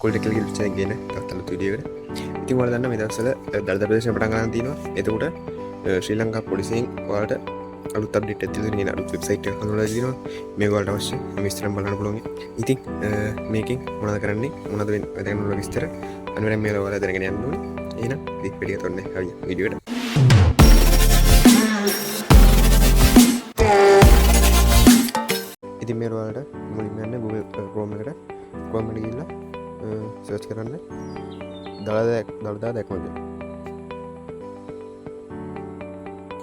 කොල්ටෙකල් ිල්ච ගෙන තත්තල තුඩියකට ඉතින් වල දන්න මෙදක්සල දර්ද ප්‍රදේශ පටන් ගන්න තියෙනවා. එතකොට ශ්‍රී ලංකා පොලිසියෙන් ඔයාලට අලුත් අප්ඩේට් එකක් තියෙන අලුත් වෙබ්සයිට් එකක් හඳුන්වලා දෙනවා. මේක ඔයාලට අවශ්‍ය විස්තරම් බලන්න පුළුවන්. ඉතින් මේකෙන් මොනවද කරන්නේ මොනවද වෙන්නේ විස්තර අනිවාර්යෙන් මේක ඔයාලා දැනගෙන යන්න ඕනේ. එහෙනම් ක්ලික් පිළිය තොරන්නේ හරි වීඩියෝ එකට. ඉතින් මේ ඔයාලට මුලින්ම යන්න Google Chrome එකට Chrome එකට ගිහිල්ලා සර්ච් කරන්න දළදා දැක්මද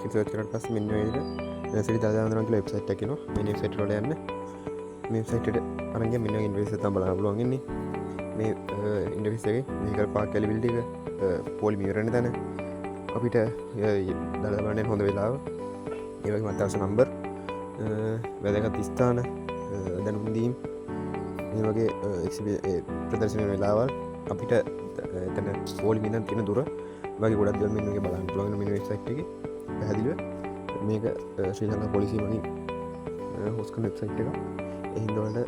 සර්ච් කරලා පස්සේ මෙන්න මේ විදිහට සිරි දළදා වන්දනා කියලා වෙබ්සයිට් එකක් එනවා. මේ වෙබ්සයිට් වලට යන්න මේ වෙබ්සයිට් එකට අරන් ගියා මෙන්න ඉන්ටර්ෆේස් එක තමයි බලන්න පුළුවන් ඉන්නේ. මේ ඉන්ටර්ෆේස් එකේ මේක පාක් කැලිබිලිටි එක පොලිම ඉවරනේ තැන අපිට දළදා බලන්න හොඳ වෙලාව ඒ වගේම අත්‍යවශ්‍ය නම්බර් වැදගත් ස්ථාන දැනුම් දීම් මේ වගේ ප්‍රදර්ශනය වෙලාවල් අපිට එතන පොලිම ඉඳන් තියෙන දුර වගේ ගොඩක් දේවල් මෙන්න මේක බලන්න පුළුවන් මෙන්න වෙබ්සයිට් එකේ පැහැදිලිව මේක ශ්‍රී ලංකා පොලිසිය මගින් හොස්ට් කරන වෙබ්සයිට් එකක්. ඒ හින්දා වලට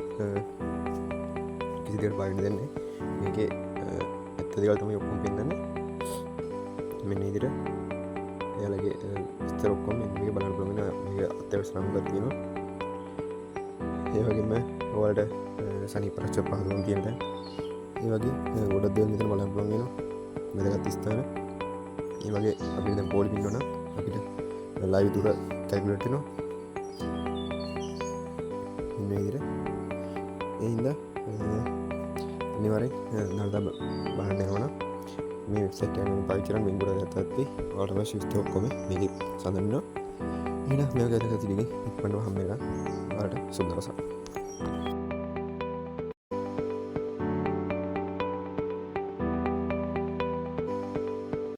කිසි දෙයක් බය වෙන්න දෙන්නේ මේකේ ඇත්ත දේවල් තමයි ඔක්කොම පෙන්නන්නේ. මෙන්න විදිහට එයාලගේ විස්තර ඔක්කොම මෙන්න මේක බලන්න පුළුවන්. මේක අත්‍යවශ්‍ය නම්බර් තියෙනවා. ඒ වගේම ඔයාලට සනීප රක්ෂක පහසුකම් තියෙන තැන් ඒ වගේ ගොඩක් දේවල් මෙතන බලන්න පුළුවන් වෙනවා. වැදගත් ස්ථාන ඒ වගේ අපිට දැන් පොලිම ඉන්නවා නම් අපිට ලයිව් දුර කැල්කියුලේට් වෙනවා මේ විදිහට. ඒ හින්දා අනිවාර්යෙන් දළදා බලන්න යනවා නම් මේ වෙබ්සයිට් එක ගැන පාවිච්චි කරන් වෙන් ගොඩක් ගත්තත් ඔයාලට අවශ්‍ය විස්තර ඔක්කොම මේකේ සඳහන් වෙනවා. එහෙනම් මේක ගැන කතිලිගේ ඉක්මනටම හම්බ වෙනවා. ඔයාලට සුබ දවසක්.